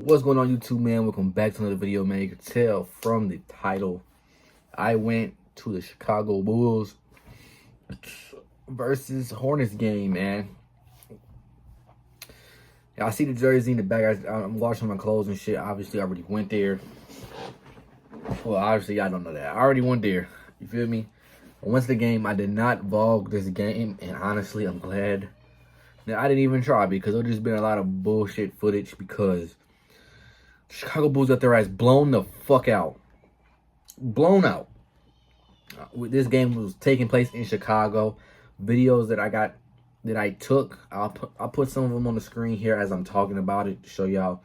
What's going on, YouTube, man? Welcome back to another video, man. You can tell from the title, I went to the Chicago Bulls versus Hornets game, man. Y'all see the jersey in the back. I'm washing my clothes and shit. Obviously, I already went there. Well, obviously, y'all don't know that. I already went there. You feel me? I went to the game. I did not vlog this game, and honestly, I'm glad that I didn't even try because there's just been a lot of bullshit footage because Chicago Bulls got their ass blown the fuck out. Blown out. This game was taking place in Chicago. Videos that I took, I'll put some of them on the screen here as I'm talking about it to show y'all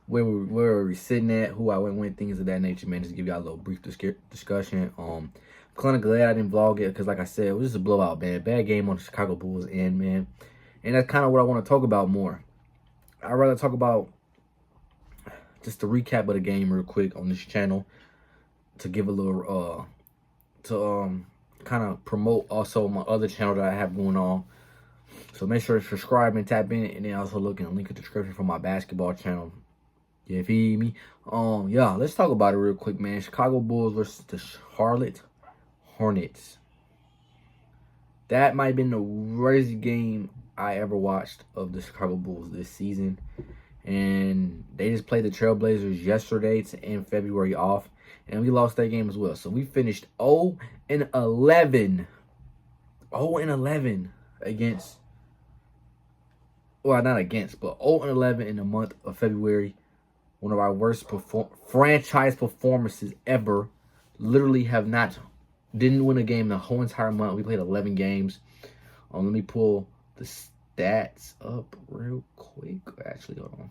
where we're sitting at, who I went with, things of that nature, man. Just give y'all a little brief discussion. I'm kind of glad I didn't vlog it because, like I said, it was just a blowout, man. Bad game on the Chicago Bulls end, man. And that's kind of what I want to talk about more. I'd rather talk about just a recap of the game real quick on this channel to give a little kind of promote also my other channel that I have going on. So make sure to subscribe and tap in, and then also look in the link in the description for my basketball channel. You feel me? Yeah, let's talk about it real quick, man. Chicago Bulls versus the Charlotte Hornets. That might have been the worst game I ever watched of the Chicago Bulls this season. And they just played the Trailblazers yesterday to end February off. And we lost that game as well. So we finished 0-11. 0-11 against, well, not against, but 0-11 in the month of February. One of our worst franchise performances ever. Literally didn't win a game the whole entire month. We played 11 games. Let me pull the stats up real quick. Actually, hold on.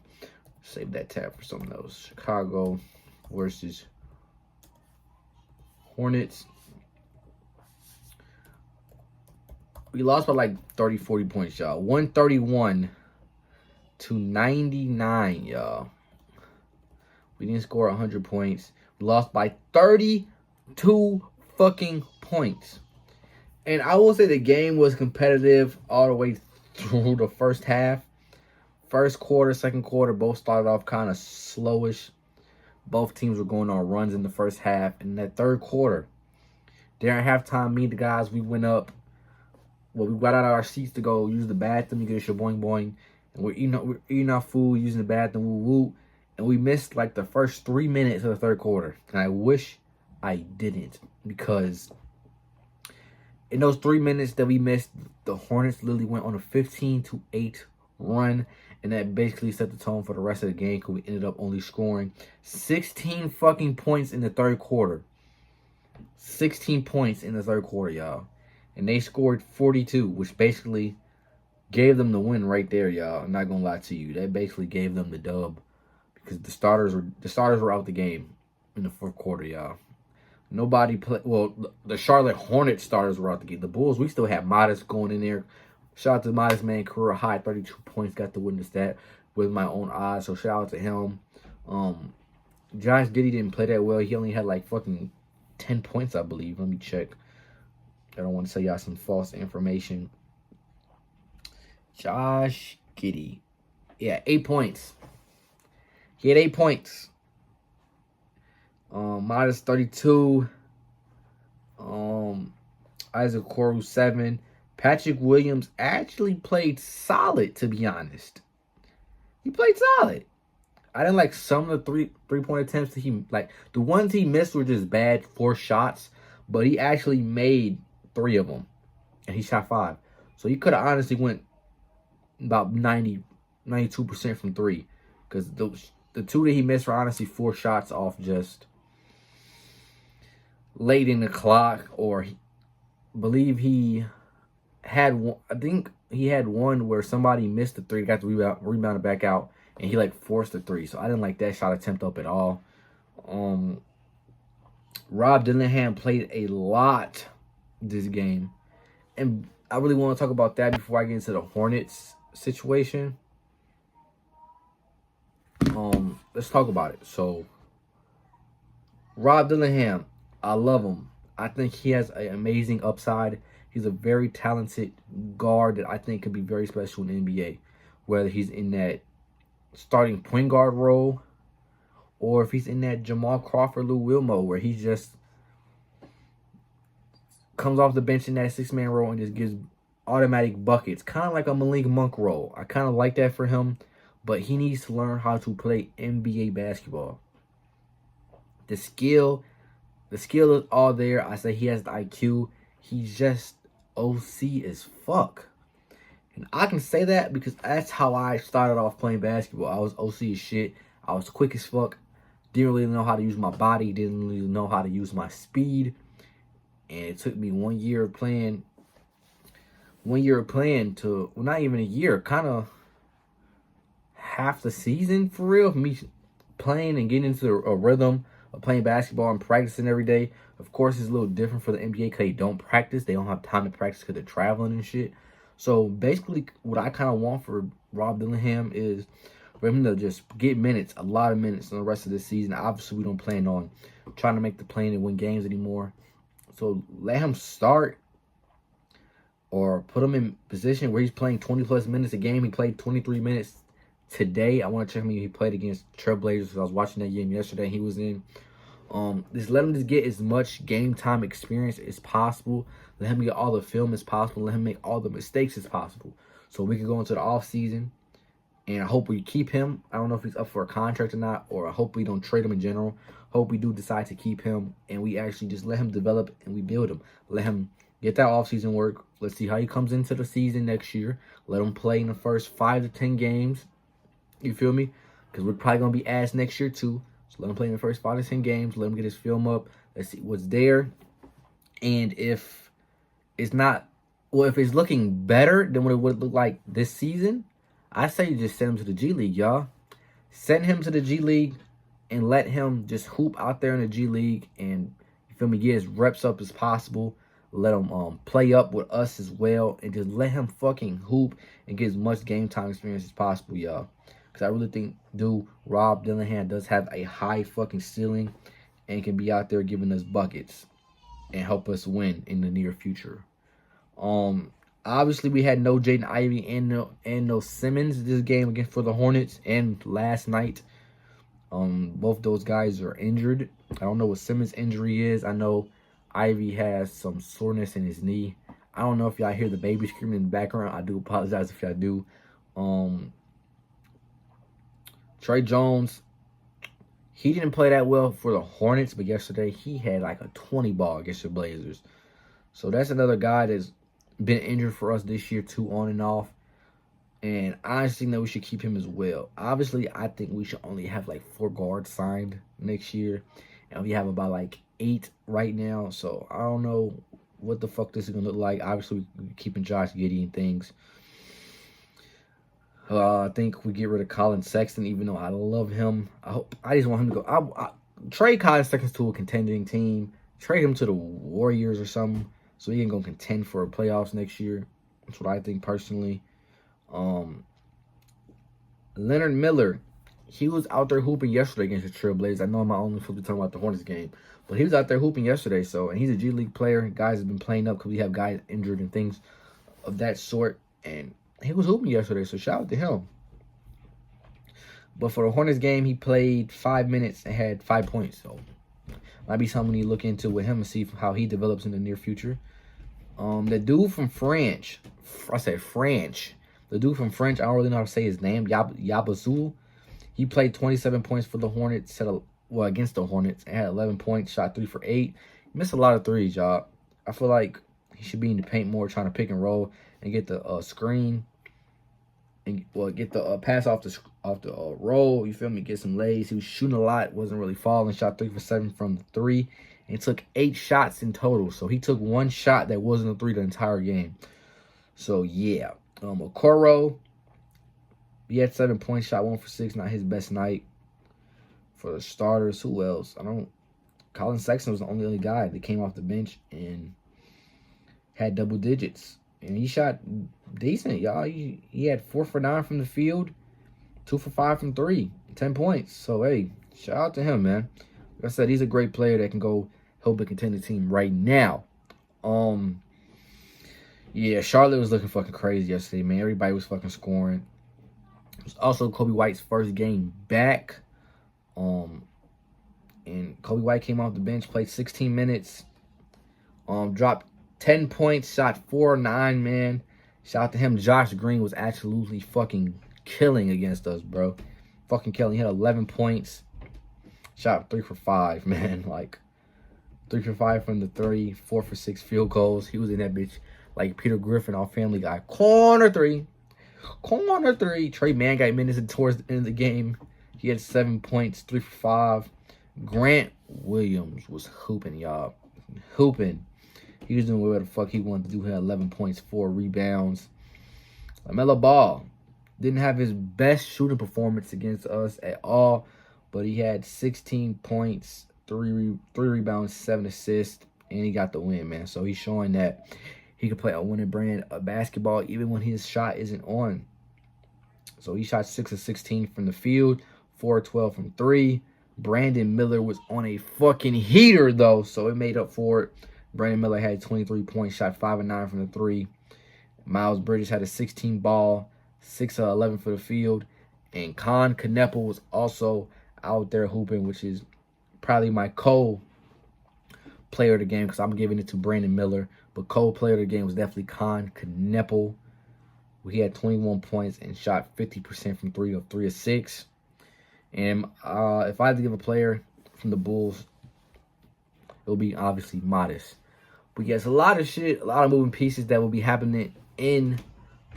Save that tab for something else. Chicago versus Hornets. We lost by like 30, 40 points, y'all. 131 to 99, y'all. We didn't score 100 points. We lost by 32 fucking points. And I will say the game was competitive all the way through the first half. First quarter, second quarter, both started off kind of slowish. Both teams were going on runs in the first half. And that third quarter, during halftime, me and the guys, we went up. Well, we got out of our seats to go use the bathroom. You get your boing boing. And we're eating our food, using the bathroom, woo woo. And we missed like the first 3 minutes of the third quarter. And I wish I didn't, because in those 3 minutes that we missed, the Hornets literally went on a 15-8 run. And that basically set the tone for the rest of the game, because we ended up only scoring 16 fucking points in the third quarter. 16 points in the third quarter, y'all. And they scored 42, which basically gave them the win right there, y'all. I'm not going to lie to you. That basically gave them the dub, because the starters were out the game in the fourth quarter, y'all. Nobody played. Well, the Charlotte Hornets starters were out the game. The Bulls, we still had Modest going in there. Shout out to Modest, man. Career high 32 points. Got to witness that with my own eyes. So shout out to him. Josh Giddey didn't play that well. He only had like fucking 10 points, I believe. Let me check. I don't want to tell y'all some false information. Josh Giddey. Yeah, 8 points. He had 8 points. Modest 32. Isaac Okoro 7. Patrick Williams actually played solid, to be honest. He played solid. I didn't like some of the three-point attempts that he, like, the ones he missed were just bad, 4 shots, but he actually made 3 of them, and he shot 5. So he could have honestly went about 92% from 3, because the 2 that he missed were honestly 4 shots off just late in the clock, or believe he had one. I think he had one where somebody missed the 3, got the rebounded back out, and he like forced the 3. So I didn't like that shot attempt up at all. Rob Dillingham played a lot this game, and I really want to talk about that before I get into the Hornets situation. Let's talk about it. So Rob Dillingham, I love him. I think he has an amazing upside. He's a very talented guard that I think could be very special in the NBA. Whether he's in that starting point guard role, or if he's in that Jamal Crawford, Lou Will mode where he just comes off the bench in that 6-man role and just gives automatic buckets, kind of like a Malik Monk role. I kind of like that for him, but he needs to learn how to play NBA basketball. The skill is all there. I say he has the IQ. He's just OC as fuck. And I can say that because that's how I started off playing basketball. I was OC as shit. I was quick as fuck. Didn't really know how to use my body. Didn't really know how to use my speed. And it took me 1 year of playing. 1 year of playing to, well, not even a year, kind of half the season for real. For me playing and getting into a rhythm of playing basketball and practicing every day. Of course, it's a little different for the NBA because they don't practice. They don't have time to practice because they're traveling and shit. So basically, what I kind of want for Rob Dillingham is for him to just get minutes, a lot of minutes in the rest of the season. Obviously, we don't plan on trying to make the play and win games anymore. So let him start or put him in position where he's playing 20-plus minutes a game. He played 23 minutes today. I want to check him. He played against Trailblazers because I was watching that game yesterday. He was in. Just let him just get as much game time experience as possible. Let him get all the film as possible. Let him make all the mistakes as possible. So we can go into the off season, and I hope we keep him. I don't know if he's up for a contract or not, or I hope we don't trade him in general. Hope we do decide to keep him, and we actually just let him develop and we build him. Let him get that offseason work. Let's see how he comes into the season next year. Let him play in the first 5 to 10 games. You feel me? Because we're probably going to be asked next year too. So let him play in the first 5 to 10 games. Let him get his film up. Let's see what's there. And if it's not, well, if it's looking better than what it would look like this season, I say just send him to the G League, y'all. Send him to the G League and let him just hoop out there in the G League and, you feel me, get as reps up as possible. Let him play up with us as well, and just let him fucking hoop and get as much game time experience as possible, y'all. Because I really think, Rob Dillingham does have a high fucking ceiling and can be out there giving us buckets and help us win in the near future. Obviously, we had no Jaden Ivey and no Simmons this game against for the Hornets and last night. Both those guys are injured. I don't know what Simmons' injury is. I know Ivy has some soreness in his knee. I don't know if y'all hear the baby screaming in the background. I do apologize if y'all do. Trey Jones, he didn't play that well for the Hornets, but yesterday he had like a 20 ball against the Blazers. So that's another guy that's been injured for us this year too, on and off. And I think that we should keep him as well. Obviously, I think we should only have like 4 guards signed next year. And we have about like 8 right now. So I don't know what the fuck this is going to look like. Obviously, we're keeping Josh Giddey and things. I think we get rid of Colin Sexton, even though I love him. I just want him to go. Trade Colin Sexton to a contending team. Trade him to the Warriors or something so he can go contend for playoffs next year. That's what I think personally. Leonard Miller, he was out there hooping yesterday against the Trailblazers. I know I'm only supposed to be talking about the Hornets game, but he was out there hooping yesterday. So, and he's a G League player. Guys have been playing up because we have guys injured and things of that sort. And he was hooping yesterday, so shout out to him. But for the Hornets game, he played 5 minutes and had 5 points. So might be something you look into with him and see how he develops in the near future. The dude from French, the dude from French, I don't really know how to say his name, Yabazul. He played 27 points for the Hornets, against the Hornets, and had 11 points, shot 3 for 8. He missed a lot of threes, y'all. I feel like he should be in the paint more, trying to pick and roll and get the screen and get the pass off the roll. You feel me? Get some lays. He was shooting a lot, wasn't really falling. Shot 3 for 7 from the 3, and took 8 shots in total. So he took 1 shot that wasn't a 3 the entire game. So yeah. Okoro, he had 7 points, shot 1 for 6. Not his best night. For the starters, who else? Colin Sexton was the only guy that came off the bench and had double digits. And he shot decent, y'all. He had 4 for 9 from the field, 2 for 5 from 3, 10 points. So, hey, shout out to him, man. Like I said, he's a great player that can go help a contender team right now. Yeah, Charlotte was looking fucking crazy yesterday, man. Everybody was fucking scoring. It was also Kobe White's first game back. And Kobe White came off the bench, played 16 minutes, dropped 10 points, shot 4-9, man. Shout out to him. Josh Green was absolutely fucking killing against us, bro. Fucking killing. He had 11 points. Shot 3 for 5, man. Like, 3 for 5 from the 3, 4 for 6 field goals. He was in that bitch like Peter Griffin on Family Guy. Corner 3. Corner 3. Trey Mann got minutes towards the end of the game. He had 7 points, 3 for 5. Grant Williams was hooping, y'all. Hooping. He was doing whatever the fuck he wanted to do. He had 11 points, 4 rebounds. Lamelo Ball didn't have his best shooting performance against us at all, but he had 16 points, 3 rebounds, 7 assists, and he got the win, man. So he's showing that he can play a winning brand of basketball even when his shot isn't on. So he shot 6 of 16 from the field, 4 of 12 from 3. Brandon Miller was on a fucking heater, though, so it made up for it. Brandon Miller had 23 points, shot 5 of 9 from the 3. Miles Bridges had a 16 ball, 6 of 11 for the field. And Con Kneppel was also out there hooping, which is probably my co-player of the game because I'm giving it to Brandon Miller. But co-player of the game was definitely Con Kneppel. He had 21 points and shot 50% from 3 of 3 of 6. And if I had to give a player from the Bulls, it'll be obviously Modest. But yes, a lot of shit, a lot of moving pieces that will be happening in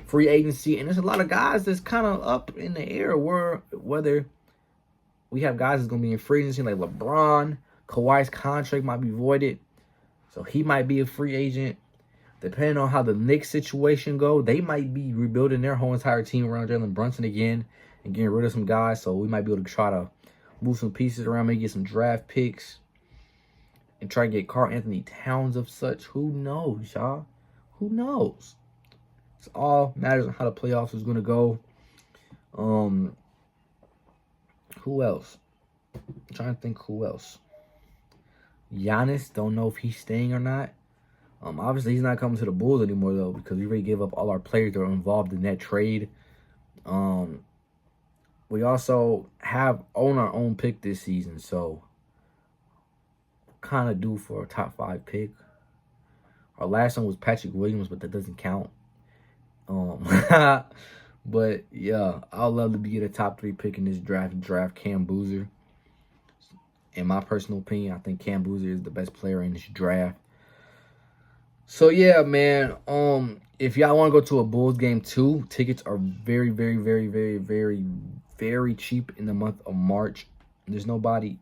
free agency. And there's a lot of guys that's kind of up in the air whether we have guys that's going to be in free agency like LeBron. Kawhi's contract might be voided, so he might be a free agent. Depending on how the Knicks situation go, they might be rebuilding their whole entire team around Jalen Brunson again and getting rid of some guys. So we might be able to try to move some pieces around, maybe get some draft picks and try to get Karl Anthony Towns of such. Who knows, y'all? Who knows? It's all matters on how the playoffs is going to go. Who else? I'm trying to think who else. Giannis, don't know if he's staying or not. Obviously, he's not coming to the Bulls anymore, though, because we already gave up all our players that are involved in that trade. We also own our own pick this season, so kind of due for a top 5 pick. Our last one was Patrick Williams, but that doesn't count. But yeah, I'd love to get a top 3 pick in this draft Cam Boozer. In my personal opinion, I think Cam Boozer is the best player in this draft. So yeah, man. If y'all want to go to a Bulls game too, tickets are very, very, very, very, very, very cheap in the month of March. There's nobody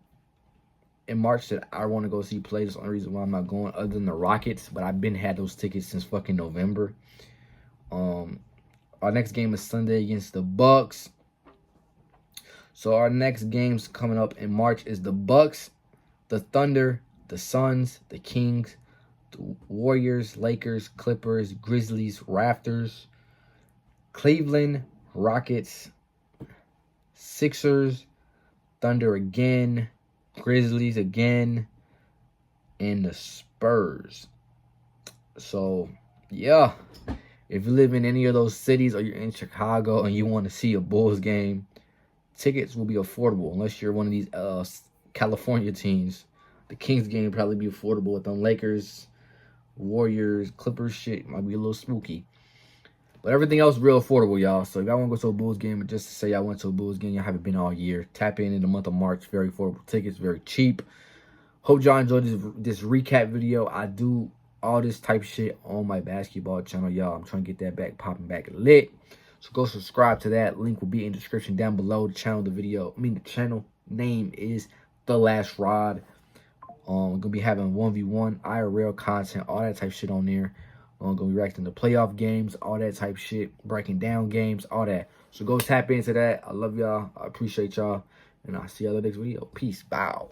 in March that I want to go see play. That's the only reason why I'm not going, other than the Rockets. But I've been had those tickets since fucking November. Our next game is Sunday against the Bucks. So our next games coming up in March is the Bucks, the Thunder, the Suns, the Kings, the Warriors, Lakers, Clippers, Grizzlies, Raptors, Cleveland, Rockets, Sixers, Thunder again, Grizzlies again, and the Spurs. So, yeah. If you live in any of those cities or you're in Chicago and you want to see a Bulls game, tickets will be affordable unless you're one of these California teams. The Kings game will probably be affordable with them Lakers, Warriors, Clippers shit. Might be a little spooky. But everything else is real affordable, y'all. So if y'all want to go to a Bulls game, just to say y'all went to a Bulls game, y'all haven't been all year, tap in the month of March. Very affordable tickets, very cheap. Hope y'all enjoyed this recap video. I do all this type shit on my basketball channel, y'all. I'm trying to get that back popping, back lit. So go subscribe to that. Link will be in the description down below. The channel name is The Last Rod. We're gonna be having 1v1 IRL content, all that type shit on there. I'm gonna be reacting to playoff games, all that type shit, breaking down games, all that. So go tap into that. I love y'all. I appreciate y'all, and I'll see y'all in the next video. Peace. Bow.